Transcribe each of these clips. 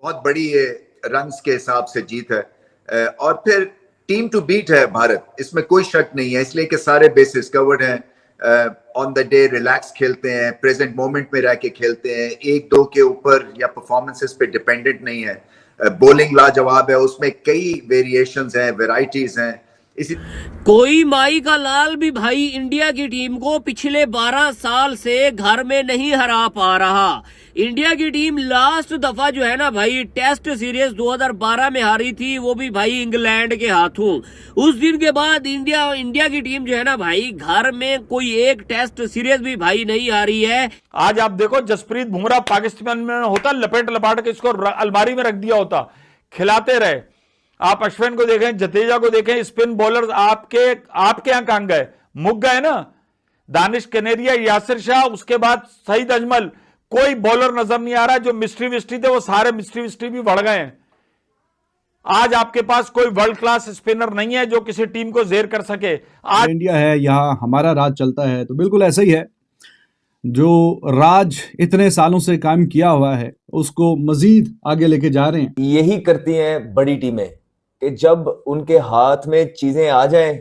बहुत बड़ी ये रन्स के हिसाब से जीत है और फिर टीम टू बीट है भारत, इसमें कोई शक नहीं है, इसलिए कि सारे बेसिस कवर्ड हैं, ऑन द डे रिलैक्स खेलते हैं, प्रेजेंट मोमेंट में रह के खेलते हैं, एक दो के ऊपर या परफॉर्मेंसेस पे डिपेंडेंट नहीं है, बॉलिंग लाजवाब है, उसमें कई वेरिएशंस हैं, वेराइटीज हैं। इसी कोई माई का लाल भी भाई इंडिया की टीम को पिछले 12 साल से घर में नहीं हरा पा रहा। इंडिया की टीम लास्ट दफा जो है ना भाई टेस्ट सीरीज 2012 में हारी थी, वो भी भाई इंग्लैंड के हाथों। उस दिन के बाद इंडिया की टीम जो है ना भाई घर में कोई एक टेस्ट सीरीज भी भाई नहीं हारी है। आज आप देखो जसप्रीत बुमराह पाकिस्तान में होता, लपेट लपाट के इसको अलमारी में रख दिया होता, खिलाते रहे। आप अश्विन को देखें, जडेजा को देखें, स्पिन बॉलर आपके यहां कहां गए, मुक गए ना। दानिश कनेरिया, यासिर शाह, उसके बाद सईद अजमल, कोई बॉलर नजर नहीं आ रहा। जो मिस्ट्री विस्ट्री थे वो सारे मिस्ट्री विस्ट्री भी बढ़ गए हैं। आज आपके पास कोई वर्ल्ड क्लास स्पिनर नहीं है जो किसी टीम को जेर कर सके। आज इंडिया है, यहाँ हमारा राज चलता है, तो बिल्कुल ऐसा ही है। जो राज इतने सालों से कायम किया हुआ है उसको मजीद आगे लेके जा रहे हैं। यही करती हैं बड़ी टीमें कि जब उनके हाथ में चीजें आ जाएं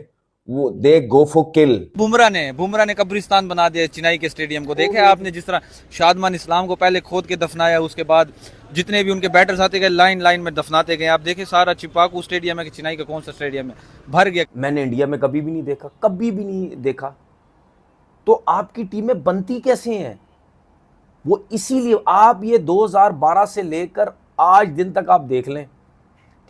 वो दे गो फॉर किल। बुमराह ने कब्रिस्तान बना दिया चेन्नई के स्टेडियम को। देखे आपने जिस तरह शादमान इस्लाम को पहले खोद के दफनाया, उसके बाद जितने भी उनके बैटर्स आते गए लाइन में दफनाते गए। आप देखे सारा चिपाकू स्टेडियम है कि चेन्नई का कौन सा स्टेडियम है, भर गया। मैंने इंडिया में कभी भी नहीं देखा। तो आपकी टीमें बनती कैसे हैं? वो इसीलिए आप ये 2012 से लेकर आज दिन तक आप देख लें,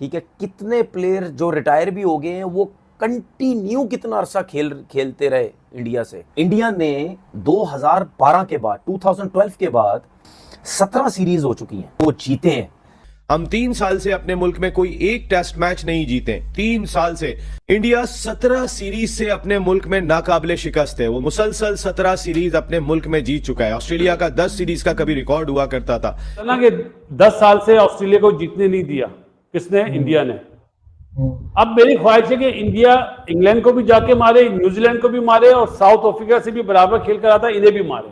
ठीक है, कितने प्लेयर जो रिटायर भी हो गए हैं वो कंटिन्यू कितना अरसा खेलते रहे इंडिया से। इंडिया ने 2012 के बाद 2012 के बाद 17 सीरीज हो चुकी हैं, वो जीते हैं। हम 3 साल से अपने मुल्क में कोई एक टेस्ट मैच नहीं जीते। 3 साल से इंडिया 17 सीरीज से अपने मुल्क में नाकाबिले शिकस्त है। वो मुसलसल 17 सीरीज अपने मुल्क में जीत चुका है। ऑस्ट्रेलिया का 10 सीरीज का कभी रिकॉर्ड हुआ करता था ना कि 10 साल से ऑस्ट्रेलिया को जीतने नहीं दिया। किसने? इंडिया ने। अब मेरी ख्वाहिश है कि इंडिया इंग्लैंड को भी जाके मारे, न्यूजीलैंड को भी मारे और साउथ अफ्रीका से भी बराबर खेल कर आता इन्हें भी मारे,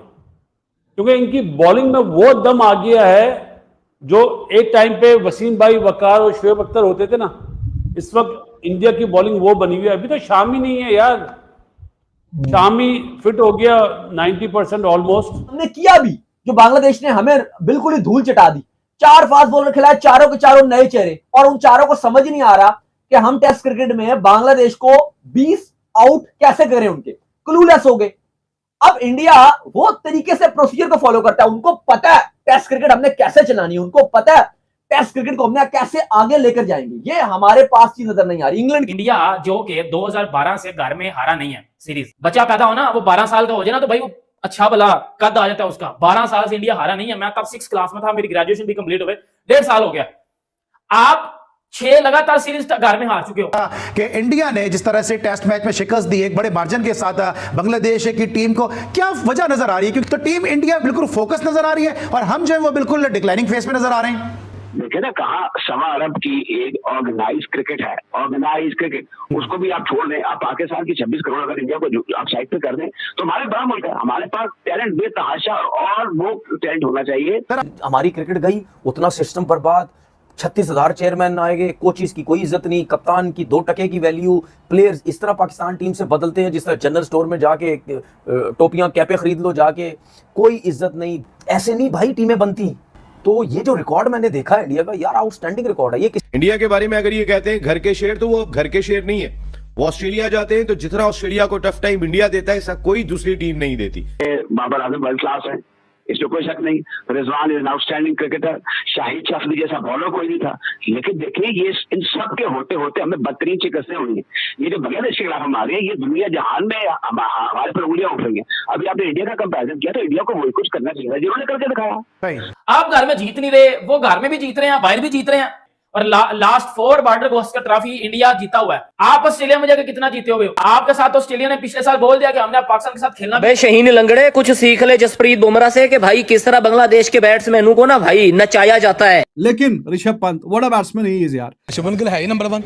क्योंकि इनकी बॉलिंग में वो दम आ गया है जो एक टाइम पे वसीम भाई, वकार और शोएब अख्तर होते थे ना। इस वक्त इंडिया की बॉलिंग वो बनी हुई है। अभी तो शामी नहीं है यार, शामी फिट हो गया 90% ऑलमोस्ट। हमने किया भी जो बांग्लादेश ने हमें बिल्कुल ही धूल चटा दी। 4 फास्ट बॉलर खिलाए, चारों के चारों नए चेहरे, और उन चारों को समझ नहीं आ रहा कि हम टेस्ट क्रिकेट में बांग्लादेश को 20 आउट कैसे करें। उनके क्लूलेस हो गए। अब इंडिया वो तरीके से प्रोसीजर को फॉलो करता है। उनको पता है टेस्ट क्रिकेट हमने कैसे चलानी है, उनको पता है टेस्ट क्रिकेट को हमने कैसे आगे लेकर जाएंगे। ये हमारे पास चीज नजर नहीं आ रही। इंडिया जो कि 2012 से घर में हारा नहीं है सीरीज, बच्चा पैदा होना वो 12 साल का हो जाए ना तो भाई वो अच्छा भला कद आ जाता है उसका। 12 साल से इंडिया हारा नहीं है। मैं तब 6th क्लास में था, मेरी ग्रेजुएशन भी कंप्लीट हो गई, 1.5 साल हो गया। आप 6 लगातार सीरीज घर में हार चुके हो। कि इंडिया ने जिस तरह से टेस्ट मैच में शिकस्त दी एक बड़े मार्जिन के साथ बांग्लादेश की टीम को, क्या वजह नजर आ रही है? क्योंकि तो टीम इंडिया बिल्कुल फोकस नजर आ रही है और हम जो है वो बिल्कुल डिक्लाइनिंग फेज में नजर आ रहे हैं। देखिए ना, कहा सवा अरब की एक ऑर्गेनाइज क्रिकेट है, ऑर्गेनाइज क्रिकेट, उसको भी आप छोड़ दें। आप पाकिस्तान की 26 करोड़ अगर इंडिया को आप साइड पे कर दें तो हमारे बड़ा मुल्क है, हमारे पास टैलेंट बेतहाशा और वो टैलेंट होना चाहिए। हमारी क्रिकेट गई, उतना सिस्टम बर्बाद, 36,000 चेयरमैन आएंगे, कोचिज की कोई इज्जत नहीं, कप्तान की 2 टके की वैल्यू, प्लेयर्स इस तरह पाकिस्तान टीम से बदलते हैं जिस तरह जनरल स्टोर में जाके टोपियां कैपे खरीद लो जाके, कोई इज्जत नहीं। ऐसे नहीं भाई टीमें बनती। तो ये जो रिकॉर्ड मैंने देखा है इंडिया का, यार आउटस्टैंडिंग रिकॉर्ड है ये। इंडिया के बारे में अगर ये कहते हैं घर के शेर, तो वो घर के शेर नहीं है। वो ऑस्ट्रेलिया जाते हैं तो जितना ऑस्ट्रेलिया को टफ टाइम इंडिया देता है ऐसा कोई दूसरी टीम नहीं देती। बाबर आजम वर्ल्ड क्लास है, इसमें कोई शक नहीं। Rizwan is an outstanding cricketer. Shahid Afridi जैसा बॉलर कोई नहीं था। लेकिन देखिए ये इन सब के होते होते हमें बदतरीन शिकस्तें हुई हैं। ये जो बांग्लादेश के खिलाफ हमारे, ये दुनिया जहान में हमारे पर उंगलियां उठ रही हैं। अभी आपने इंडिया का कंपैरिजन किया तो इंडिया को वही कुछ करना चाहिए जिन्होंने करके दिखाया। आप घर में जीत नहीं रहे, वो घर में भी जीत रहे हैं, बाहर भी जीत रहे हैं। और last 4 border Gavaskar trophy India जीता हुआ है। आप ऑस्ट्रेलिया में जाकर कितना जीते हुए हो? आपके साथ ऑस्ट्रेलिया ने पिछले साल बोल दिया कि हमने पाकिस्तान के साथ खेलना। भाई शहीन लंगड़े, कुछ सीख ले जसप्रीत बुमराह से कि भाई किस तरह बांग्लादेश के बैट्समैनों को ना भाई नचाया जाता है। लेकिन ऋषभ पंत बड़ा बैट्समैन ही है यार। शुभमन गिल है ही नंबर 1।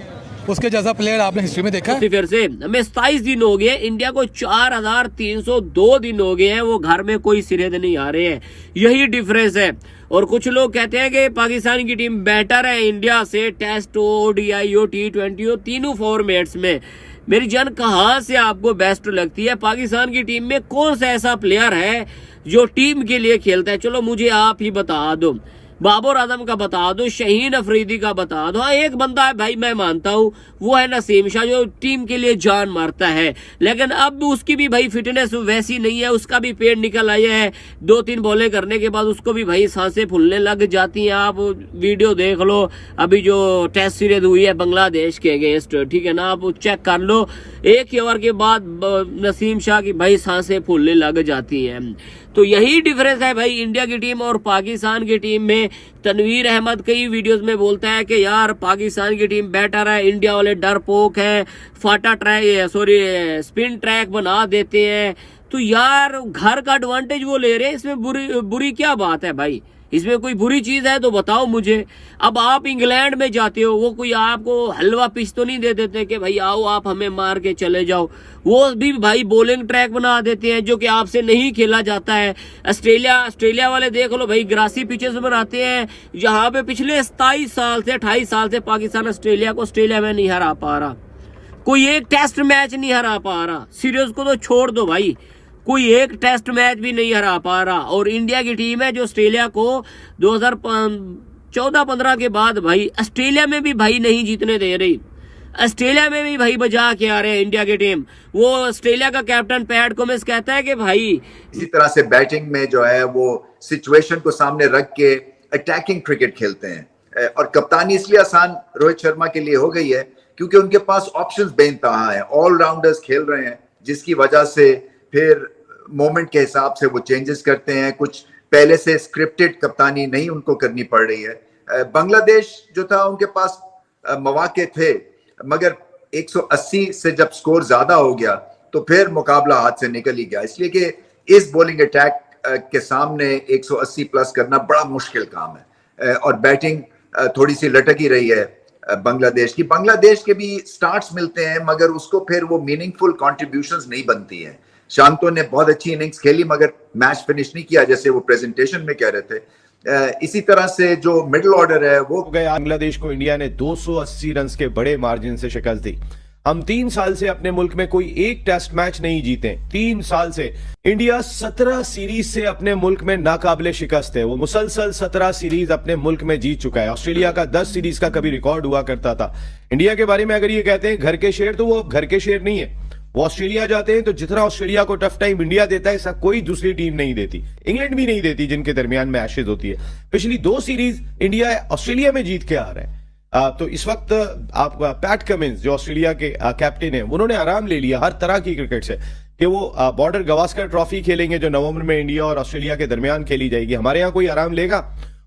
उसके जैसा प्लेयर आपने हिस्ट्री में देखा है? फिर से हमें 27 दिन हो गए, इंडिया को 4302 दिन हो गए हैं वो घर में कोई सीरीज नहीं आ रहे हैं। यही डिफरेंस है। और कुछ लोग कहते हैं कि पाकिस्तान की टीम बेटर है इंडिया से, टेस्ट हो, ODI हो, T20 हो, तीनों फॉर्मेट्स में। मेरी जान कहां से आपको बेस्ट लगती है? पाकिस्तान की टीम में कौन सा ऐसा प्लेयर है जो टीम के लिए खेलता है? चलो मुझे आप ही बता दो, बाबर आजम का बता दो, शहीन अफरीदी का बता दो। हाँ, एक बंदा है भाई मैं मानता हूँ, वो है नसीम शाह जो टीम के लिए जान मारता है, लेकिन अब उसकी भी भाई फिटनेस वैसी नहीं है, उसका भी पेट निकल आया है। 2-3 बॉलें करने के बाद उसको भी भाई सांसें फूलने लग जाती हैं। आप वीडियो देख लो, अभी जो टेस्ट सीरीज हुई है बांग्लादेश के अगेंस्ट, ठीक है ना, आप चेक कर लो, 1 ओवर के बाद नसीम शाह की भाई सांसें फूलने लग जाती हैं। तो यही डिफरेंस है भाई इंडिया की टीम और पाकिस्तान की टीम में। तनवीर अहमद कई वीडियोस में बोलता है कि यार पाकिस्तान की टीम बेटर है, इंडिया वाले डरपोक है, फाटा ट्रैक स्पिन ट्रैक बना देते हैं। तो यार घर का एडवांटेज वो ले रहे हैं, इसमें बुरी क्या बात है भाई? इसमें कोई बुरी चीज है तो बताओ मुझे। अब आप इंग्लैंड में जाते हो, वो कोई आपको हलवा पिच तो नहीं दे देते कि भाई आओ आप हमें मार के चले जाओ। वो भी भाई बॉलिंग ट्रैक बना देते हैं जो कि आपसे नहीं खेला जाता है। ऑस्ट्रेलिया वाले देख लो भाई, ग्रासी पिचेस बनाते हैं जहां पे पिछले 27 साल से 28 साल से पाकिस्तान ऑस्ट्रेलिया को ऑस्ट्रेलिया में नहीं हरा पा रहा, कोई एक टेस्ट मैच नहीं हरा पा रहा। सीरीज को तो छोड़ दो भाई, कोई एक टेस्ट मैच भी नहीं हरा पा रहा। और इंडिया की टीम है जो ऑस्ट्रेलिया को 2014-15 के बाद भाई ऑस्ट्रेलिया में भी भाई नहीं जीतने दे रही, ऑस्ट्रेलिया में भी भाई बजा के आ रहे हैं इंडिया की टीम। वो ऑस्ट्रेलिया का कैप्टन पैट कमिंस कहता है कि भाई इसी तरह से बैटिंग में जो है वो सिचुएशन को सामने रख के अटैकिंग क्रिकेट खेलते हैं। और कप्तानी इसलिए आसान रोहित शर्मा के लिए हो गई है क्योंकि उनके पास ऑप्शंस बेनतहा हैं, ऑलराउंडर्स खेल रहे हैं, जिसकी वजह से फिर मोमेंट के हिसाब से वो चेंजेस करते हैं। कुछ पहले से स्क्रिप्टेड कप्तानी नहीं उनको करनी पड़ रही है। बांग्लादेश जो था उनके पास मौके थे, मगर 180 से जब स्कोर ज्यादा हो गया तो फिर मुकाबला हाथ से निकल ही गया, इसलिए कि इस बॉलिंग अटैक के सामने 180 प्लस करना बड़ा मुश्किल काम है। और बैटिंग थोड़ी सी लटक ही रही है बांग्लादेश की। बांग्लादेश के भी स्टार्ट्स मिलते हैं मगर उसको फिर वो मीनिंगफुल कॉन्ट्रीब्यूशंस नहीं बनती हैं। शांतो ने बहुत अच्छी इनिंग्स खेली मगर मैच फिनिश नहीं किया, जैसे वो प्रेजेंटेशन में कह रहे थे। इसी तरह से जो मिडिल ऑर्डर है वो गया। बांग्लादेश को इंडिया ने 280 रन के बड़े मार्जिन से शिकस्त दी। हम 3 साल से अपने मुल्क में कोई एक टेस्ट मैच नहीं जीते। 3 साल से इंडिया 17 सीरीज से अपने मुल्क में नाकाबिले शिकस्त है। वो मुसलसल 17 सीरीज अपने मुल्क में जीत चुका है। ऑस्ट्रेलिया का 10 सीरीज का कभी रिकॉर्ड हुआ करता था। इंडिया के बारे में अगर ये कहते हैं घर के शेर, तो वो घर के शेर नहीं है। वो ऑस्ट्रेलिया जाते हैं तो जितना ऑस्ट्रेलिया को टफ टाइम इंडिया देता है ऐसा कोई दूसरी टीम नहीं देती, इंग्लैंड भी नहीं देती जिनके दरमियान में एशेज होती है। पिछली 2 सीरीज इंडिया ऑस्ट्रेलिया में जीत के आ रहा है। तो इस वक्त आप पैट कमिंस जो ऑस्ट्रेलिया के कैप्टन हैं, उन्होंने आराम ले लिया हर तरह की क्रिकेट से कि वो बॉर्डर गवास्कर ट्रॉफी खेलेंगे जो नवंबर में इंडिया और ऑस्ट्रेलिया के दरमियान खेली जाएगी। हमारे यहाँ कोई आराम लेगा?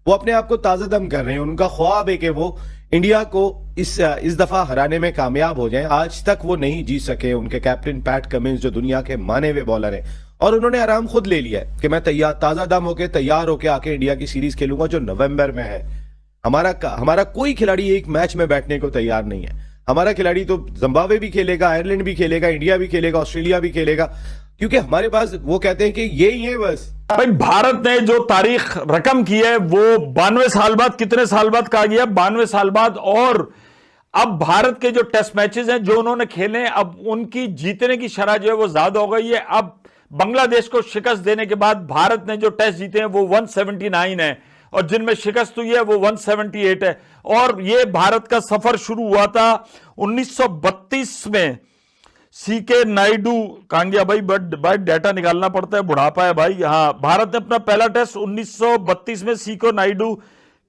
वो अपने आप को ताजा दम कर रहे हैं। उनका ख्वाब है कि वो इंडिया को इस दफा हराने में कामयाब हो जाएं। आज तक वो नहीं जीत सके। उनके कैप्टन पैट कमिंस जो दुनिया के माने हुए बॉलर हैं, और उन्होंने आराम खुद ले लिया है कि मैं ताजा दम होके तैयार होके आके इंडिया की सीरीज खेलूंगा जो नवंबर में है। हमारा कोई खिलाड़ी एक मैच में बैठने को तैयार नहीं है। हमारा खिलाड़ी तो जिम्बाब्वे भी खेलेगा, आयरलैंड भी खेलेगा, इंडिया भी खेलेगा, ऑस्ट्रेलिया भी खेलेगा, क्योंकि हमारे पास वो कहते हैं कि यही है बस। भाई भारत ने जो तारीख रकम की है वो 92 साल बाद, कितने साल बाद कहा गया, 92 साल बाद। और अब भारत के जो टेस्ट मैचेस हैं जो उन्होंने खेले, अब उनकी जीतने की शरह जो है वो ज्यादा हो गई है। अब बांग्लादेश को शिकस्त देने के बाद भारत ने जो टेस्ट जीते हैं वो 179 है और जिनमें शिकस्त हुई है वो 178 है। और ये भारत का सफर शुरू हुआ था 1932 में। सीके नायडू कहां गया भाई डाटा निकालना पड़ता है, बुढ़ापा है भाई। हाँ, भारत ने अपना पहला टेस्ट 1932 में सीके नायडू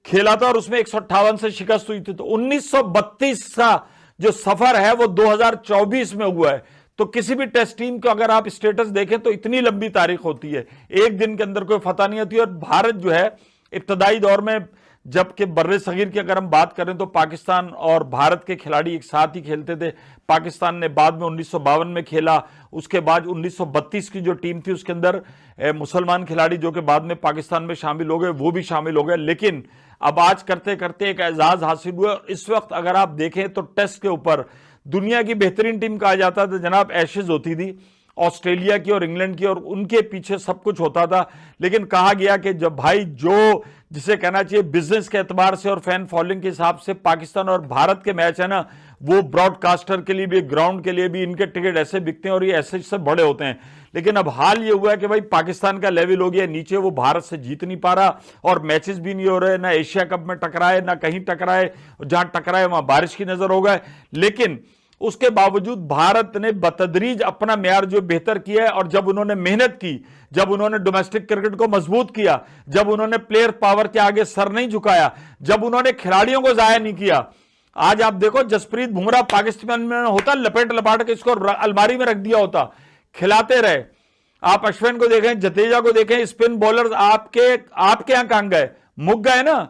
खेला था और उसमें 158 से शिकस्त हुई थी। तो 1932 का जो सफर है वो 2024 में हुआ है। तो किसी भी टेस्ट टीम को अगर आप स्टेटस देखें तो इतनी लंबी तारीख होती है, एक दिन के अंदर कोई फतह नहीं होती। और भारत जो है इब्तदाई दौर में जबकि बर्रे सगीर की अगर हम बात करें तो पाकिस्तान और भारत के खिलाड़ी एक साथ ही खेलते थे। पाकिस्तान ने बाद में 1952 में खेला, उसके बाद 1932 की जो टीम थी उसके अंदर मुसलमान खिलाड़ी जो कि बाद में पाकिस्तान में शामिल हो गए वो भी शामिल हो गए। लेकिन अब आज करते करते एक एजाज हासिल हुआ। और इस वक्त अगर आप देखें तो टेस्ट के ऊपर दुनिया की बेहतरीन टीम कहा जाता था जनाब एशेज होती थी, ऑस्ट्रेलिया की और इंग्लैंड की, और उनके पीछे सब कुछ होता था। लेकिन कहा गया कि जब भाई जो जिसे कहना चाहिए बिजनेस के एतबार से और फैन फॉलोइंग के हिसाब से पाकिस्तान और भारत के मैच है ना, वो ब्रॉडकास्टर के लिए भी ग्राउंड के लिए भी इनके टिकट ऐसे बिकते हैं और ये ऐसे से बड़े होते हैं। लेकिन अब हाल ये हुआ है कि भाई पाकिस्तान का लेवल हो गया नीचे, वो भारत से जीत नहीं पा रहा और मैचेस भी नहीं हो रहे, ना एशिया कप में टकराए ना कहीं टकराए, जहां टकराए वहां बारिश की नजर हो गए। लेकिन उसके बावजूद भारत ने बतदरीज अपना म्यार जो बेहतर किया है, और जब उन्होंने मेहनत की, जब उन्होंने डोमेस्टिक क्रिकेट को मजबूत किया, जब उन्होंने प्लेयर पावर के आगे सर नहीं झुकाया, जब उन्होंने खिलाड़ियों को जाया नहीं किया। आज आप देखो जसप्रीत बुमराह पाकिस्तान में होता लपेट लपाट के इसको अलमारी में रख दिया होता, खिलाते रहे। आप अश्विन को देखें, जडेजा को देखें, स्पिन बॉलर आपके यहां कहां गए, मुक गए ना।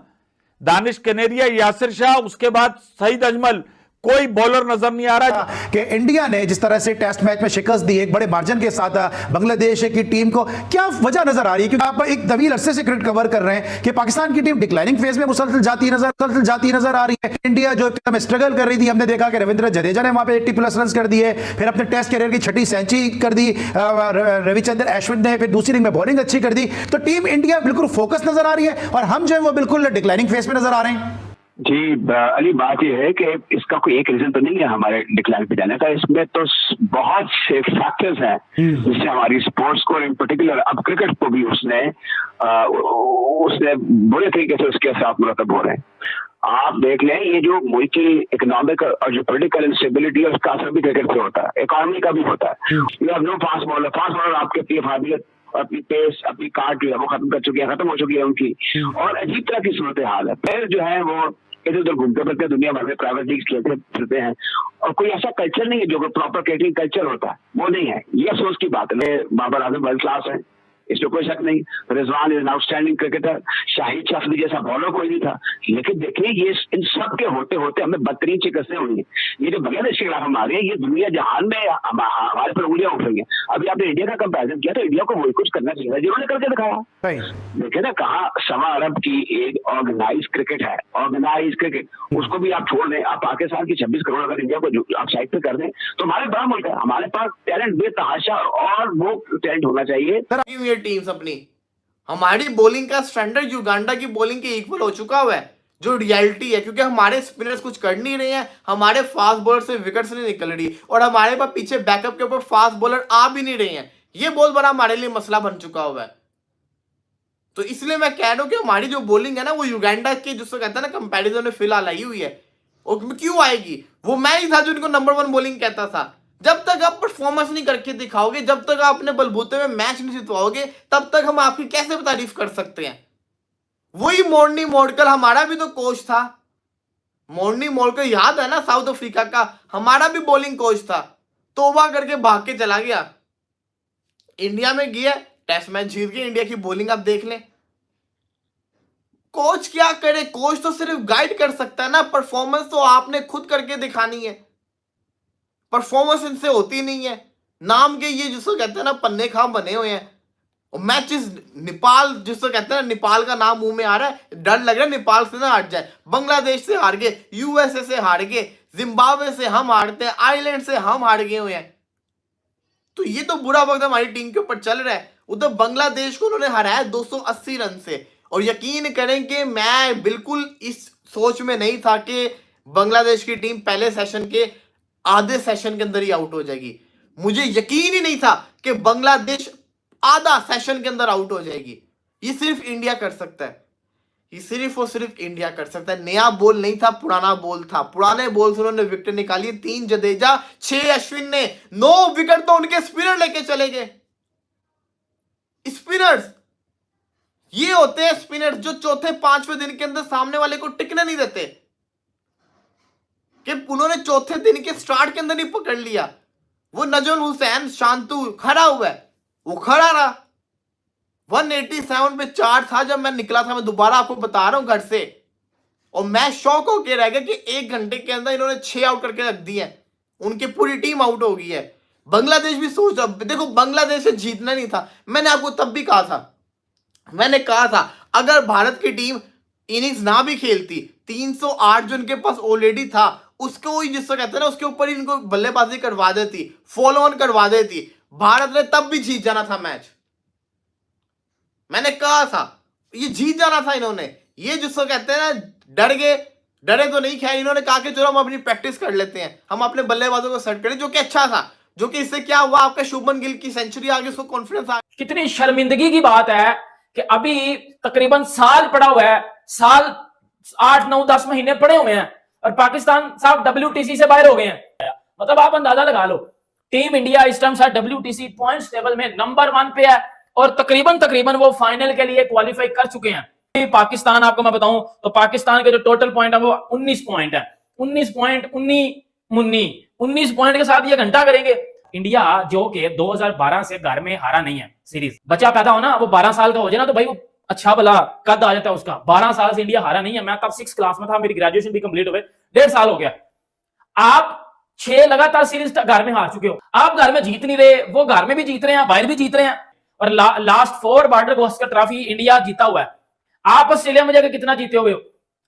दानिश कनेरिया, यासिर शाह, उसके बाद सईद अजमल, कोई बॉलर नजर नहीं आ रहा कि इंडिया ने जिस तरह से टेस्ट मैच में शिकस्त दी एक बड़े मार्जिन के साथ बांग्लादेश की टीम को, क्या वजह नजर आ रही है? क्योंकि आप एक तवील अरसे से क्रिकेट कवर कर रहे हैं कि पाकिस्तान की टीम डिक्लाइनिंग फेज में मुसलसल जाती नजर आ रही है। इंडिया जो स्ट्रगल कर रही थी, हमने देखा कि रविंद्र जडेजा ने वहां पे 80+ रन कर दिए, फिर अपने टेस्ट कैरियर की 6ठी सेंचुरी कर दी रविचंद्रन अश्विन ने, फिर दूसरी में बॉलिंग अच्छी कर दी। तो टीम इंडिया बिल्कुल फोकस नजर आ रही है और हम जो है वो बिल्कुल डिक्लाइनिंग फेज में नजर आ रहे हैं। जी अली, बात यह है कि इसका कोई एक रीजन तो नहीं है हमारे डिक्लाइन पे जाने का। इसमें तो बहुत से फैक्टर्स हैं जिससे हमारी स्पोर्ट्स को, इन पर्टिकुलर अब क्रिकेट को भी उसने बुरे तरीके से उसके साथ मुरतब हो रहे हैं। आप देख लें, ये जो मुल्क की इकोनॉमिक और जो पॉलिटिकल इंस्टेबिलिटी है उसका असर भी क्रिकेट पे होता है, इकोनॉमी का भी होता है। You have no fast bowler आपके अपनी हाबियत, अपनी पेस, अपनी कार्ड जो है वो खत्म हो चुकी है उनकी, और अजीब तरह की सूरत हाल है। प्लेयर जो है वो इधर उधर घूमते फिरते दुनिया भर में प्राइवेट लीग खेलते फिरते हैं, और कोई ऐसा कल्चर नहीं है जो प्रॉपर क्रिकेटिंग कल्चर होता है, वो नहीं है। ये अफसोस की बात है। बाबर आजम वर्ल्ड क्लास है, इसमें कोई शक नहीं। Rizwan is an outstanding cricketer, Shahid Shah Afridi जैसा बॉलर कोई नहीं था। लेकिन देखिए, ये इन सब के होते होते हमें बदतरीन शिकस्तें हुई हैं। ये जो बांग्लादेश के खिलाफ हमारे, ये दुनिया जहान में हमारे पर उंगलियां उठ रही हैं। अभी आपने इंडिया का कंपैरिजन किया तो इंडिया को वही कुछ करना चाहिए जिन्होंने करके दिखाया। देखिए ना, कहा 1.25 अरब की एक ऑर्गेनाइज क्रिकेट है, ऑर्गेनाइज क्रिकेट, उसको भी आप छोड़ दें। आप पाकिस्तान की 26 करोड़ अगर इंडिया को आप साइड पे कर दें तो हमारे बड़ा मुल्क है, हमारे पास टैलेंट बेतहाशा, और वो टैलेंट होना चाहिए। टीम्स अपनी, हमारी बॉलिंग का स्टैंडर्ड युगांडा की बॉलिंग के इक्वल हो चुका हुआ है, जो रियलिटी है। क्योंकि हमारे स्पिनर्स कुछ कर नहीं रहे हैं, हमारे फास्ट बॉलर से विकेट्स नहीं निकल रही, और हमारे पास पीछे बैकअप के ऊपर फास्ट बॉलर आ भी नहीं रहे हैं। ये बहुत बड़ा हमारे लिए मसला बन चुका हुआ है। तो इसलिए मैं कह रहा हूं कि हमारी जो बॉलिंग है ना, वो युगांडा के जिसको कहता है ना कंपैरिजन में फिलहाल आई हुई है। और क्यों आएगी? वो मैं ही था जो इनको नंबर 1 बॉलिंग कहता था। जब तक आप परफॉर्मेंस नहीं करके दिखाओगे, जब तक आप अपने बलबूते में मैच नहीं जितवाओगे, तब तक हम आपकी कैसे तारीफ कर सकते हैं? वही मोर्नी मोडकल हमारा भी तो कोच था। मोर्नी मोडकल याद है ना, साउथ अफ्रीका का, हमारा भी बॉलिंग कोच था। तोबा करके भाग के चला गया, इंडिया में गया, टेस्ट मैच जीत के। इंडिया की बॉलिंग आप देख लें। कोच क्या करे? कोच तो सिर्फ गाइड कर सकता है ना, परफॉर्मेंस तो आपने खुद करके दिखानी है। परफॉर्मेंस इनसे होती नहीं है। नाम के ये जिसको कहते हैं ना पन्ने खाम बने हुए हैं। और मैचेस नेपाल, जिसको कहते हैं ना नेपाल का नाम मुंह में आ रहा है, डर लग रहा है नेपाल से ना हट जाए। बांग्लादेश से हार गए, यूएसए से हार गए, जिम्बाब्वे से हम हारते हैं, आयरलैंड से हम हार गए हुए हैं। तो ये तो बुरा वक्त हमारी टीम के ऊपर चल रहा है। उधर बांग्लादेश को उन्होंने हराया 280 रन से। और यकीन करें कि मैं बिल्कुल इस सोच में नहीं था कि बांग्लादेश की टीम पहले सेशन के आधे सेशन के अंदर ही आउट हो जाएगी। मुझे यकीन ही नहीं था कि बांग्लादेश आधा सेशन के अंदर आउट हो जाएगी। ये सिर्फ इंडिया कर सकता है, ये सिर्फ और सिर्फ इंडिया कर सकता है। नया बॉल नहीं था, पुराना बॉल था। पुराने बॉल से उन्होंने विकेट निकाली। 3 जडेजा, 6 अश्विन ने, 9 विकेट तो उनके स्पिनर लेके चले गए। स्पिनर्स ये होते हैं, स्पिनर्स जो चौथे 5वें दिन के अंदर सामने वाले को टिकने नहीं देते। कि उन्होंने चौथे दिन के स्टार्ट के अंदर नहीं पकड़ लिया। वो नजम हुसैन शांतु खड़ा हुआ है, वो खड़ा रहा। 187 पे 4 था जब मैं निकला था। मैं दोबारा आपको बता रहा हूं घर से, और मैं शॉक होके रह गया कि 1 घंटे के अंदर इन्होंने 6 आउट करके रख दिए हैं, उनकी पूरी टीम आउट हो गई है। बांग्लादेश भी सोच रहा, देखो बांग्लादेश से जीतना नहीं था, मैंने आपको तब भी कहा था अगर भारत की टीम इनिंग्स ना भी खेलती 308 जो इनके पास ऑलरेडी था उसको ही जिसको कहते हैं ना उसके ऊपर इनको बल्लेबाजी करवा देती, फॉलो ऑन करवा देती, भारत ने तब भी जीत जाना था मैच। मैंने कहा था ये जीत जाना था इन्होंने। ये जिसको कहते हैं ना डरे तो नहीं, खैर इन्होंने कहा कि चलो हम अपनी प्रैक्टिस कर लेते हैं, हम अपने बल्लेबाजों को सेट करें, जो कि अच्छा था। जो कि इससे क्या हुआ, आपका शुभमन गिल की सेंचुरी आ गई, उसको कॉन्फिडेंस आ गया। कितनी शर्मिंदगी की बात है कि अभी तकरीबन साल पड़ा हुआ है, साल 8, 9, 10 महीने पड़े हुए हैं और पाकिस्तान साहब WTC से बाहर हो गए हैं। मतलब आप अंदाजा लगा लो, टीम इंडिया इस टाइम साथ WTC पॉइंट्स टेबल में नंबर 1 पे है और तकरीबन वो फाइनल के लिए क्वालिफाई कर चुके हैं। पाकिस्तान आपको मैं बताऊं तो पाकिस्तान के जो टोटल पॉइंट है वो 19 पॉइंट है। 19 पॉइंट के साथ ये घंटा करेंगे। इंडिया जो कि 2012 से घर में हारा नहीं है सीरीज, बच्चा पैदा होना वो 12 साल का हो जाए ना तो भाई वो अच्छा भला कद आ जाता है उसका। 12 साल से इंडिया हारा नहीं है। मैं तब 6 क्लास में था, मेरी ग्रेजुएशन भी कंप्लीट हो गई, 1.5 साल हो गया। आप 6 लगातार सीरीज घर में हार चुके हो। आप घर में जीत नहीं रहे, वो घर में भी जीत रहे हैं, बाहर भी जीत रहे हैं और last 4 border Gavaskar trophy India जीता हुआ है। आप ऑस्ट्रेलिया में जाकर कितना जीते हुए हो?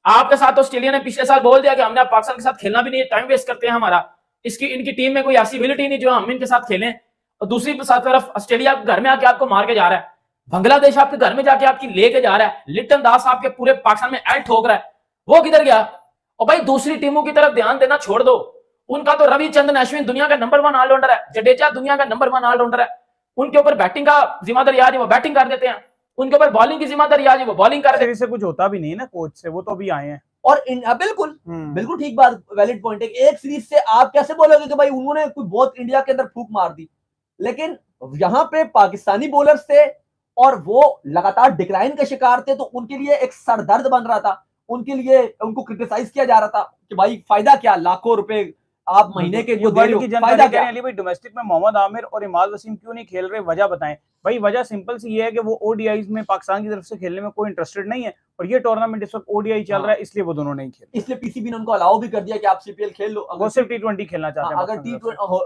आपके साथ ऑस्ट्रेलिया ने पिछले साल बोल दिया कि हमने पाकिस्तान के साथ खेलना भी नहीं है, टाइम वेस्ट करते हैं हमारा, इनकी टीम में कोई ऐसी एबिलिटी नहीं जो हम इनके साथ खेलें। और दूसरी तरफ ऑस्ट्रेलिया घर में आके आपको मार के जा रहा है, बांग्लादेश आपके घर में जाके आपकी लेके जा रहा है, लिटन दास आपके पूरे पाकिस्तान में एड ठोक रहा है, वो किधर गया? और भाई दूसरी टीमों की तरफ ध्यान देना छोड़ दो। उनका तो रविचंद्रन अश्विन दुनिया का नंबर 1 ऑलराउंडर है, जडेजा दुनिया का नंबर 1 ऑलराउंडर है। उनके ऊपर बैटिंग का जिम्मेदारी आज वो बैटिंग कर देते हैं, उनके ऊपर बॉलिंग की जिम्मेदारी आज वो बॉलिंग कर देते हैं। कुछ होता भी नहीं है ना कोच से, वो तो अभी आए हैं। और बिल्कुल ठीक बात, वैलिड पॉइंट है। एक सीरीज से आप कैसे बोलोगे कि भाई उन्होंने कोई बहुत इंडिया के अंदर फूक मार दी, लेकिन यहाँ पे पाकिस्तानी बॉलर्स थे और वो लगातार डिक्लाइन के शिकार थे, तो उनके लिए एक सरदर्द बन रहा था, उनके लिए उनको क्रिटिसाइज किया जा रहा था कि भाई फायदा क्या, लाखों रुपए आप महीने के जो दे रहे हो, फायदा क्या? भाई डोमेस्टिक में मोहम्मद आमिर और इमाद वसीम क्यों नहीं खेल रहे, वजह बताएं भाई। वजह सिंपल सी ये है कि वो ओडीआईज में पाकिस्तान की तरफ से खेलने में कोई इंटरेस्टेड नहीं है और ये टूर्नामेंट इस वक्त ओडीआई चल रहा है, इसलिए वो दोनों नहीं खेल। इसलिए पीसीबी ने उनको अलाउ भी कर दिया कि आप सीपीएल खेल लो। वो सिर्फ T20 खेलना चाहते हैं। अगर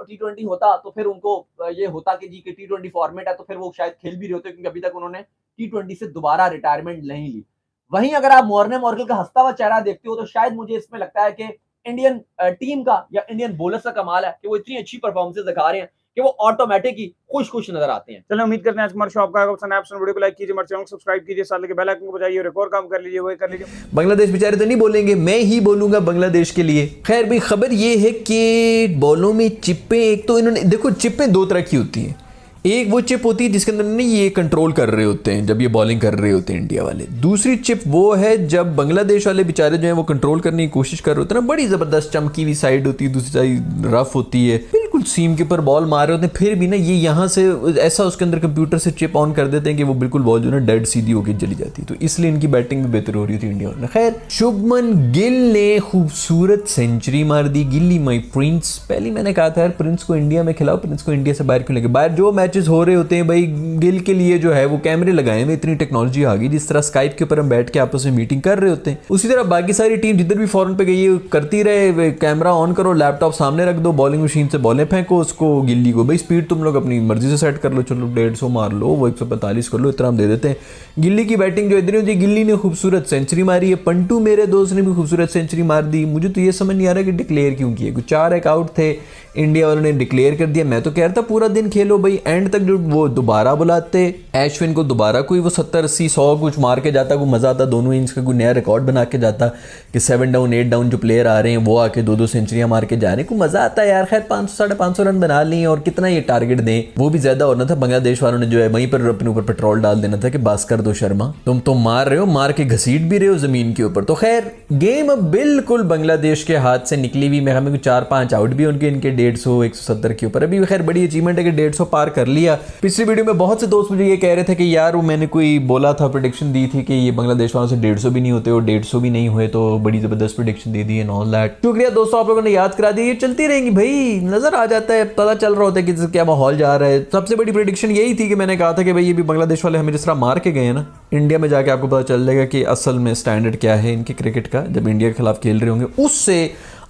T20 होता तो फिर उनको ये होता कि जी के T20 फॉर्मेट है तो फिर वो शायद खेल भी रहे होते, क्योंकि अभी तक उन्होंने T20 से दोबारा रिटायरमेंट नहीं ली। वहीं अगर आप मॉर्ने मॉर्गल का हंसता हुआ चेहरा देखते हो तो शायद मुझे इसमें लगता है कि इंडियन टीम का या इंडियन बॉलर्स का कमाल है कि वो इतनी अच्छी परफॉर्मेंसेस दिखा रहे हैं कि वो ऑटोमेटिक ही खुश नजर आते हैं। चलो उम्मीद करते हैं आज हमारे शो आपका वीडियो को लाइक कीजिए, हमारे चैनल को सब्सक्राइब कीजिए, साथ में बेल आइकन को बजाइए और एक और काम कर लीजिए, वो कर लीजिए। बांग्लादेश बेचारे तो नहीं बोलेंगे, मैं ही बोलूंगा बांग्लादेश के लिए। खैर भाई, खबर ये है कि बॉलों में चिप्पें, एक तो इन्होंने देखो चिप्पें 2 तरह की होती हैं। एक वो चिप होती है जिसके अंदर नहीं ये कंट्रोल कर रहे होते हैं जब ये बॉलिंग कर रहे होते हैं इंडिया वाले। दूसरी चिप वो है जब बांग्लादेश वाले बेचारे जो हैं वो कंट्रोल करने की कोशिश कर रहे होते हैं ना, बड़ी ज़बरदस्त चमकी हुई साइड होती है, दूसरी साइड रफ होती है, बिल्कुल सीम के ऊपर बॉल मार रहे होते हैं, फिर भी ना ये यहाँ से ऐसा उसके अंदर कंप्यूटर से चिप ऑन कर देते हैं कि वो बिल्कुल बॉल जो है डेड सीधी होकर चली जाती है। तो इसलिए इनकी बैटिंग भी बेहतर हो रही थी इंडिया वाले। खैर, शुभमन गिल ने खूबसूरत सेंचुरी मार दी। गिल्ली माई प्रिंस, पहले मैंने कहा था यार प्रिंस को इंडिया में खिलाओ, प्रिंस को इंडिया से बाहर क्यों लेके? बाहर जो मैचेस हो रहे होते हैं भाई, गिल के लिए जो है वो कैमरे लगाए हुए, इतनी टेक्नोलॉजी आ गई, जिस तरह स्काइप के ऊपर हम बैठ के आपस में मीटिंग कर रहे होते हैं, उसी तरह बाकी सारी टीम जिधर भी फॉरन पे गई है करती रहे। कैमरा ऑन करो, लैपटॉप सामने रख दो, बॉलिंग मशीन से बॉलें फेंको उसको, गिल्ली को भाई स्पीड तुम लोग अपनी मर्जी से सेट कर लो, चलो 150 मार लो, वो 145 कर लो, इतना हम दे देते हैं। गिल्ली की बैटिंग जो इधर होती है, गिल्ली ने खूबसूरत सेंचुरी मारी है। पंटू मेरे दोस्त ने भी खूबसूरत सेंचुरी मार दी। मुझे तो ये समझ नहीं आ रहा कि डिक्लेयर क्यों किया, कुछ 4 एक आउट थे, इंडिया वालों ने डिक्लेयर कर दिया। मैं तो कह रहा था पूरा दिन खेलो भाई, एंड तक जो वो दोबारा बुलाते अश्विन को, दोबारा कोई वो 70 80 100 कुछ मार के जाता, कोई मजा आता, दोनों इनिंग्स का कोई नया रिकॉर्ड बना के जाता कि 7 डाउन 8 डाउन जो प्लेयर आ रहे हैं वो आके 2-2 सेंचुरियां मार के जा रहे हैं, कोई मजा आता है यार। खैर 500 550 रन बना ली और कितना ये टारगेट दें, वो भी ज्यादा होना था। बांग्लादेश वालों ने जो है वहीं पर अपने ऊपर पेट्रोल डाल देना था कि बस कर दो शर्मा, तुम तो मार रहे हो, मार के घसीट भी रहे हो जमीन के ऊपर। तो खैर गेम बिल्कुल बांग्लादेश के हाथ से निकली हुई। मैं हमें 4-5 आउट भी उनके, इनके 150 170 के ऊपर। अभी खैर बड़ी अचीवमेंट है कि 150 पार कर लिया। पिछली वीडियो में बहुत से दोस्त मुझे ये कह रहे थे कि यार वो मैंने कोई बोला था, प्रेडिक्शन दी थी कि ये बांग्लादेश वालों से 150 भी नहीं होते और 150 भी नहीं हुए, तो बड़ी जबरदस्त prediction they the and all that. शुक्रिया दोस्तों, आप लोगों ने याद करा दी। ये चलती रहेंगी भाई, नजर आ जाता है, पता चल रहा होता है कि क्या माहौल जा रहा है। सबसे बड़ी प्रेडिक्शन यही थी कि मैंने कहा था कि भाई ये भी बांग्लादेश वाले हमें जिस तरह मार के गए हैं ना, इंडिया में जाके आपको पता चल जाएगा कि असल में स्टैंडर्ड क्या है इनके क्रिकेट का। जब इंडिया के खिलाफ खेल रहे होंगे, उससे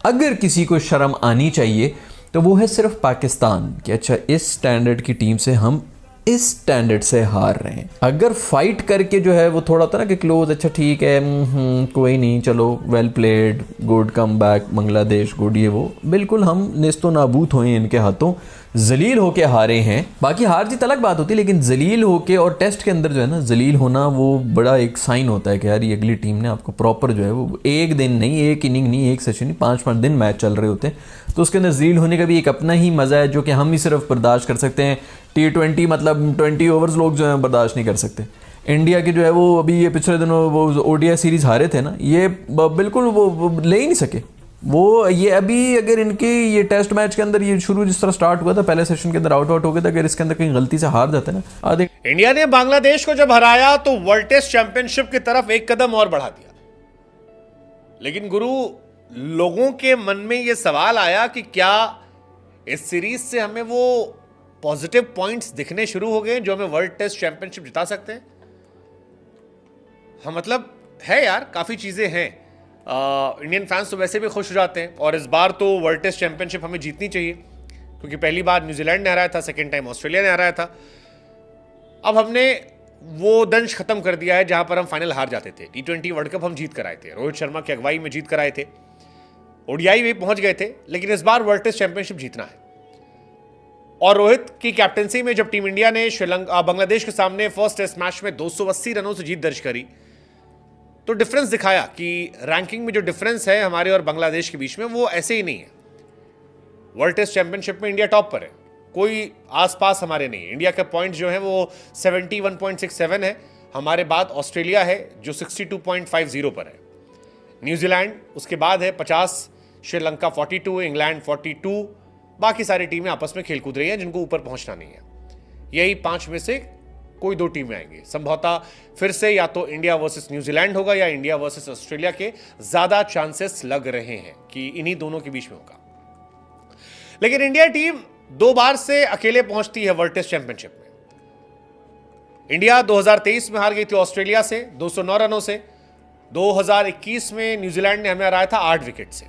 अगर किसी को शर्म आनी चाहिए तो वो है सिर्फ पाकिस्तान कि अच्छा इस स्टैंडर्ड की टीम से हम इस स्टैंडर्ड से हार रहे हैं। अगर फाइट करके जो है वो थोड़ा था ना कि क्लोज, अच्छा ठीक है कोई नहीं, चलो well played, good come back Bangladesh, good ये वो, बिल्कुल हम नेस्तो नाबूद हुए इनके हाथों, जलील होके हारे हैं। बाकी हार जीत अलग बात होती है, लेकिन जलील होके, और टेस्ट के अंदर जो है ना जलील होना वो बड़ा एक साइन होता है कि यार ये अगली टीम ने आपको प्रॉपर जो है वो एक दिन नहीं, एक इनिंग नहीं, एक सेशन नहीं, 5-5 दिन मैच चल रहे होते हैं, तो उसके अंदर जलील होने का भी एक अपना ही मज़ा है जो कि हम ही सिर्फ बर्दाश्त कर सकते हैं। T20 मतलब 20 ओवर्स लोग जो है बर्दाश्त नहीं कर सकते। इंडिया के जो है वो अभी ये पिछले दिनों वो ODI सीरीज़ हारे थे ना, ये बिल्कुल वो ले ही नहीं सके। वो ये अभी अगर इनके ये टेस्ट मैच के अंदर ये शुरू जिस तरह स्टार्ट हुआ था, पहले सेशन के अंदर आउट हो गया था, अगर इसके अंदर कहीं गलती से हार जाते ना, आधे इंडिया ने बांग्लादेश को जब हराया तो वर्ल्ड टेस्ट चैंपियनशिप की तरफ एक कदम और बढ़ा दिया। लेकिन गुरु, लोगों के मन में ये सवाल आया कि क्या इस सीरीज से हमें वो पॉजिटिव पॉइंट्स दिखने शुरू हो गए जो हमें वर्ल्ड टेस्ट चैंपियनशिप जिता सकते हैं। हाँ मतलब है यार, काफ़ी चीज़ें हैं। इंडियन फैंस तो वैसे भी खुश हो जाते हैं, और इस बार तो वर्ल्ड टेस्ट चैंपियनशिप हमें जीतनी चाहिए, क्योंकि पहली बार न्यूजीलैंड ने हराया था, सेकेंड टाइम ऑस्ट्रेलिया ने हराया था। अब हमने वो दंश खत्म कर दिया है जहां पर हम फाइनल हार जाते थे। T20 वर्ल्ड कप हम जीत कर आए थे, रोहित शर्मा की अगुवाई में जीत कर आए थे, ODI भी पहुंच गए थे, लेकिन इस बार वर्ल्ड टेस्ट चैंपियनशिप जीतना है। और रोहित की कैप्टनसी में जब टीम इंडिया ने बांग्लादेश के सामने फर्स्ट टेस्ट मैच में 280 रनों से जीत दर्ज करी, तो डिफरेंस दिखाया कि रैंकिंग में जो डिफरेंस है हमारे और बांग्लादेश के बीच में वो ऐसे ही नहीं है। वर्ल्ड टेस्ट चैंपियनशिप में इंडिया टॉप पर है, कोई आसपास हमारे नहीं है। इंडिया के पॉइंट जो है वो 71.67 है, हमारे बाद ऑस्ट्रेलिया है जो 62.50 पर है, न्यूजीलैंड उसके बाद है 50, श्रीलंका 42, इंग्लैंड 42, बाकी सारी टीमें आपस में खेल कूद रही हैं जिनको ऊपर पहुंचना नहीं है। यही 5 में से कोई 2 टीमें आएंगी। संभवतः फिर से या तो इंडिया वर्सेस न्यूजीलैंड होगा या इंडिया वर्सेस ऑस्ट्रेलिया के ज्यादा चांसेस लग रहे हैं कि इन्हीं दोनों के बीच में होगा। लेकिन इंडिया टीम 2 बार से अकेले पहुंचती है वर्ल्ड टेस्ट चैंपियनशिप में। इंडिया 2023 में हार गई थी ऑस्ट्रेलिया से 209 रनों से, 2021 में न्यूजीलैंड ने हमें हराया था 8 विकेट से।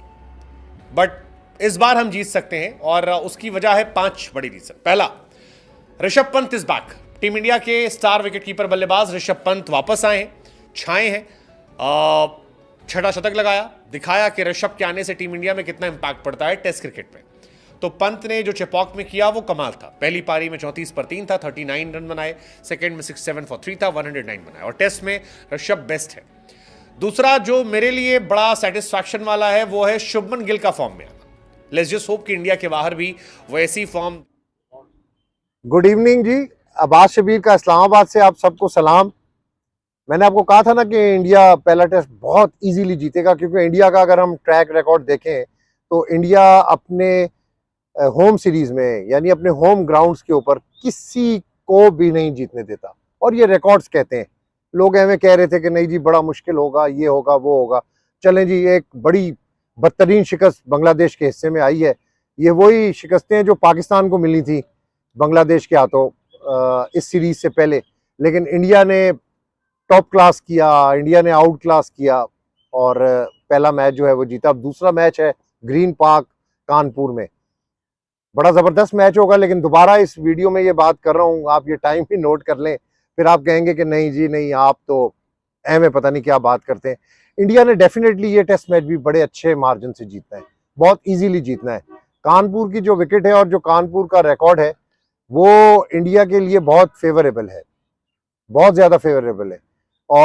बट इस बार हम जीत सकते हैं, और उसकी वजह है 5 बड़ी रीजन। पहला, Rishabh Pant is back. Team India के स्टार विकेटकीपर बल्लेबाज ऋषभ पंत वापस आए हैं, छाए हैं, 6वां शतक लगाया, दिखाया कि ऋषभ के आने से टीम इंडिया में कितना इंपैक्ट पड़ता है टेस्ट क्रिकेट में। तो पंत ने जो चेपॉक में किया वो कमाल था। पहली पारी में 34 पर 3 था, 39 रन बनाए, सेकंड में 67 फॉर 3 था, 109 बनाए, और टेस्ट में ऋषभ बेस्ट है। दूसरा जो मेरे लिए बड़ा सेटिस्फैक्शन वाला है वो है शुभमन गिल का फॉर्म में आना। लेट्स जस्ट होप कि इंडिया के बाहर भी वैसी फॉर्म। गुड इवनिंग जी, अब्बास शबीर का इस्लामाबाद से आप सबको सलाम। मैंने आपको कहा था ना कि इंडिया पहला टेस्ट बहुत इजीली जीतेगा, क्योंकि इंडिया का अगर हम ट्रैक रिकॉर्ड देखें तो इंडिया अपने होम सीरीज में यानी अपने होम ग्राउंड्स के ऊपर किसी को भी नहीं जीतने देता, और ये रिकॉर्ड्स कहते हैं। लोग ऐਵੇਂ कह रहे थे कि नहीं जी बड़ा मुश्किल होगा, ये होगा वो होगा। चलें जी, एक बड़ी बदतरीन शिकस्त बांग्लादेश के हिस्से में आई है। ये वही शिकस्तें जो पाकिस्तान को मिली थी बांग्लादेश के हाथों इस सीरीज से पहले, लेकिन इंडिया ने टॉप क्लास किया, इंडिया ने आउट क्लास किया और पहला मैच जो है वो जीता। अब दूसरा मैच है ग्रीन पार्क कानपुर में, बड़ा ज़बरदस्त मैच होगा। लेकिन दोबारा इस वीडियो में ये बात कर रहा हूँ, आप ये टाइम ही नोट कर लें, फिर आप कहेंगे कि नहीं जी नहीं, आप तो ऐਵੇਂ पता नहीं क्या बात करते हैं। इंडिया ने डेफिनेटली ये टेस्ट मैच भी बड़े अच्छे मार्जिन से जीतना है, बहुत इजीली जीतना है। कानपुर की जो विकेट है और जो कानपुर का रिकॉर्ड है वो इंडिया के लिए बहुत फेवरेबल है, बहुत ज़्यादा फेवरेबल है। और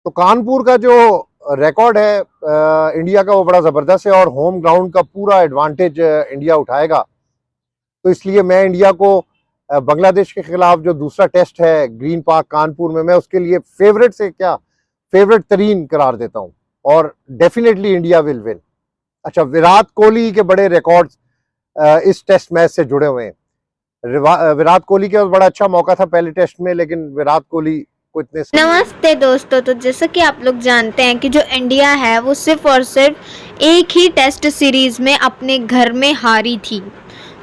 तो कानपुर का जो रिकॉर्ड है इंडिया का वो बड़ा ज़बरदस्त है, और होम ग्राउंड का पूरा एडवांटेज इंडिया उठाएगा। तो इसलिए मैं इंडिया को बांग्लादेश के खिलाफ जो दूसरा टेस्ट है ग्रीन पार्क कानपुर में, मैं उसके लिए फेवरेट से क्या फेवरेट तरीन करार देता हूं, और डेफिनेटली इंडिया विल विन। अच्छा, विराट कोहली के बड़े रिकॉर्ड्स इस टेस्ट मैच से जुड़े हुए हैं। विराट कोहली के पास बड़ा अच्छा मौका था पहले टेस्ट में, लेकिन विराट कोहली को इतने। नमस्ते दोस्तों, तो जैसा कि आप लोग जानते हैं कि जो इंडिया है वो सिर्फ और सिर्फ एक ही टेस्ट सीरीज में अपने घर में हारी थी,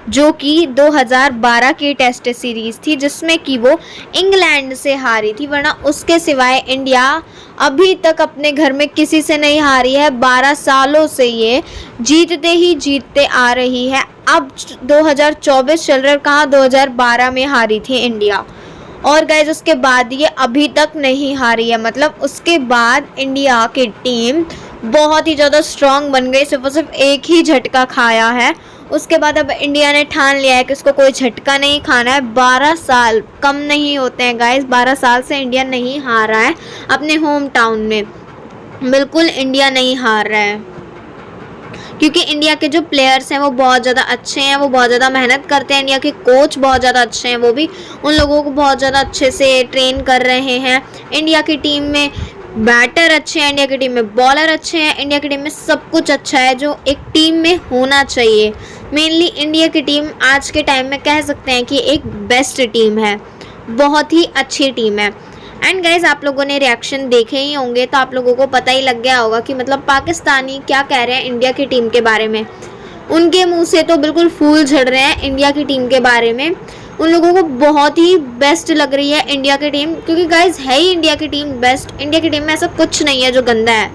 जो कि 2012 की टेस्ट सीरीज थी, जिसमें कि वो इंग्लैंड से हारी थी। वरना उसके सिवाय इंडिया अभी तक अपने घर में किसी से नहीं हारी है। 12 सालों से ये जीतते ही जीतते आ रही है। अब 2024 चल रहा है, कहाँ 2012 में हारी थी इंडिया। और गाइज उसके बाद ये अभी तक नहीं हारी है। मतलब उसके बाद इंडिया की टीम बहुत ही ज़्यादा स्ट्रांग बन गई। सिर्फ और सिर्फ एक ही झटका खाया है। उसके बाद अब इंडिया ने ठान लिया है कि इसको कोई झटका नहीं खाना है। 12 साल कम नहीं होते हैं गाइज। 12 साल से इंडिया नहीं हार रहा है अपने होम टाउन में। बिल्कुल इंडिया नहीं हार रहा है, क्योंकि इंडिया के जो प्लेयर्स हैं वो बहुत ज़्यादा अच्छे हैं, वो बहुत ज़्यादा मेहनत करते हैं। इंडिया के कोच बहुत ज़्यादा अच्छे हैं, वो भी उन लोगों को बहुत ज़्यादा अच्छे से ट्रेन कर रहे हैं। इंडिया की टीम में बैटर अच्छे हैं, इंडिया की टीम में बॉलर अच्छे हैं, इंडिया की टीम में सब कुछ अच्छा है जो एक टीम में होना चाहिए। मेनली इंडिया की टीम आज के टाइम में कह सकते हैं कि एक बेस्ट टीम है, बहुत ही अच्छी टीम है। एंड गाइज आप लोगों ने रिएक्शन देखे ही होंगे, तो आप लोगों को पता ही लग गया होगा कि मतलब पाकिस्तानी क्या कह रहे हैं इंडिया की टीम के बारे में। उनके मुंह से तो बिल्कुल फूल झड़ रहे हैं इंडिया की टीम के बारे में। उन लोगों को बहुत ही बेस्ट लग रही है इंडिया की टीम, क्योंकि गाइज है ही इंडिया की टीम बेस्ट। इंडिया की टीम में ऐसा कुछ नहीं है जो गंदा है,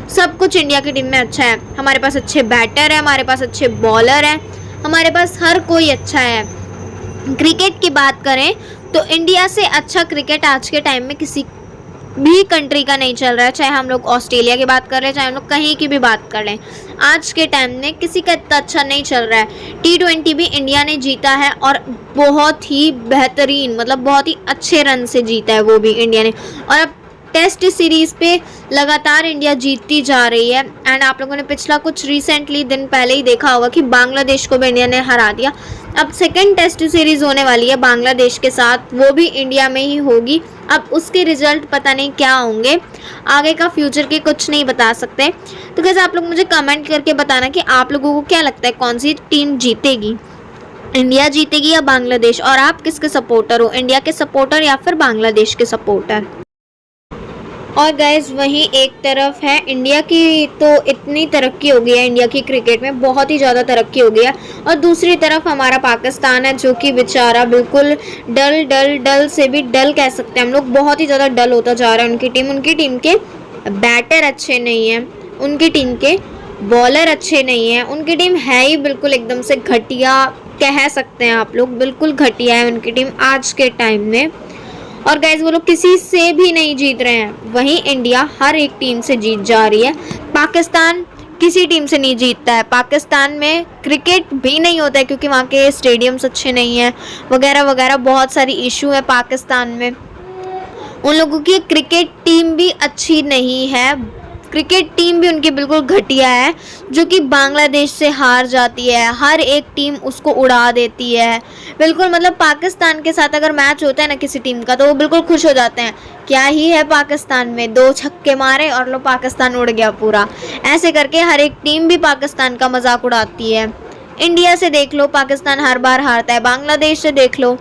सब कुछ इंडिया की टीम में अच्छा है। हमारे पास अच्छे बैटर है, हमारे पास अच्छे बॉलर हैं, हमारे पास हर कोई अच्छा है। क्रिकेट की बात करें तो इंडिया से अच्छा क्रिकेट आज के टाइम में किसी भी कंट्री का नहीं चल रहा है। चाहे हम लोग ऑस्ट्रेलिया की बात कर रहे हैं, चाहे हम लोग कहीं की भी बात कर लें, आज के टाइम में किसी का इतना अच्छा नहीं चल रहा है। T20 भी इंडिया ने जीता है और बहुत ही बेहतरीन, मतलब बहुत ही अच्छे रन से जीता है वो भी इंडिया ने। और अब टेस्ट सीरीज पे लगातार इंडिया जीतती जा रही है। एंड आप लोगों ने पिछला कुछ रिसेंटली दिन पहले ही देखा होगा कि बांग्लादेश को भी इंडिया ने हरा दिया। अब सेकंड टेस्ट सीरीज होने वाली है बांग्लादेश के साथ, वो भी इंडिया में ही होगी। अब उसके रिजल्ट पता नहीं क्या होंगे, आगे का फ्यूचर के कुछ नहीं बता सकते। तो कैसे आप लोग मुझे कमेंट करके बताना कि आप लोगों को क्या लगता है कौन सी टीम जीतेगी, इंडिया जीतेगी या बांग्लादेश, और आप किसके सपोर्टर हो, इंडिया के सपोर्टर या फिर बांग्लादेश के सपोर्टर। और गाइज वहीं एक तरफ है इंडिया की, तो इतनी तरक्की हो गई है इंडिया की क्रिकेट में, बहुत ही ज़्यादा तरक्की हो गई है। और दूसरी तरफ हमारा पाकिस्तान है, जो कि बेचारा बिल्कुल डल से भी डल कह सकते हैं हम लोग, बहुत ही ज़्यादा डल होता जा रहा है उनकी टीम के बैटर अच्छे नहीं हैं, उनकी टीम के बॉलर अच्छे नहीं हैं, उनकी टीम है ही बिल्कुल एकदम से घटिया कह सकते हैं आप लोग, बिल्कुल घटिया है उनकी टीम आज के टाइम में। और गाइज वो लोग किसी से भी नहीं जीत रहे हैं, वहीं इंडिया हर एक टीम से जीत जा रही है। पाकिस्तान किसी टीम से नहीं जीतता है, पाकिस्तान में क्रिकेट भी नहीं होता है क्योंकि वहाँ के स्टेडियम्स अच्छे नहीं हैं वगैरह वगैरह, बहुत सारी इशू है पाकिस्तान में। उन लोगों की क्रिकेट टीम भी अच्छी नहीं है, क्रिकेट टीम भी उनकी बिल्कुल घटिया है, जो कि बांग्लादेश से हार जाती है, हर एक टीम उसको उड़ा देती है बिल्कुल। मतलब पाकिस्तान के साथ अगर मैच होता है ना किसी टीम का, तो वो बिल्कुल खुश हो जाते हैं, क्या ही है पाकिस्तान में, 2 छक्के मारे और लो पाकिस्तान उड़ गया पूरा। ऐसे करके हर एक टीम भी पाकिस्तान का मजाक उड़ाती है। इंडिया से देख लो पाकिस्तान हर बार हारता है, बांग्लादेश से देख लो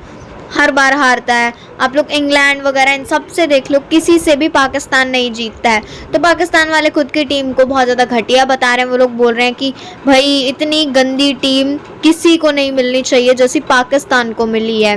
हर बार हारता है, आप लोग इंग्लैंड वगैरह इन सब से देख लो, किसी से भी पाकिस्तान नहीं जीतता है। तो पाकिस्तान वाले खुद की टीम को बहुत ज़्यादा घटिया बता रहे हैं। वो लोग बोल रहे हैं कि भाई इतनी गंदी टीम किसी को नहीं मिलनी चाहिए जैसी पाकिस्तान को मिली है।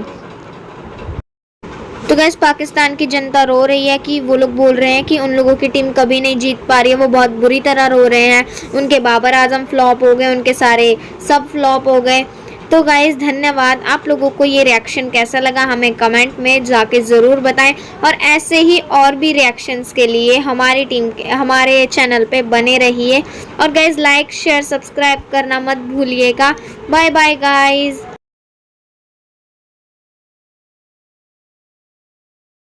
तो गाइस पाकिस्तान की जनता रो रही है कि वो लोग बोल रहे हैं कि उन लोगों की टीम कभी नहीं जीत पा रही है, वो बहुत बुरी तरह रो रहे हैं। उनके बाबर आजम फ्लॉप हो गए, उनके सारे सब फ्लॉप हो गए। तो गाइस धन्यवाद। आप लोगों को ये रिएक्शन कैसा लगा हमें कमेंट में जाके ज़रूर बताएं, और ऐसे ही और भी रिएक्शंस के लिए हमारे चैनल पे बने रहिए। और गाइस लाइक शेयर सब्सक्राइब करना मत भूलिएगा। Bye bye guys.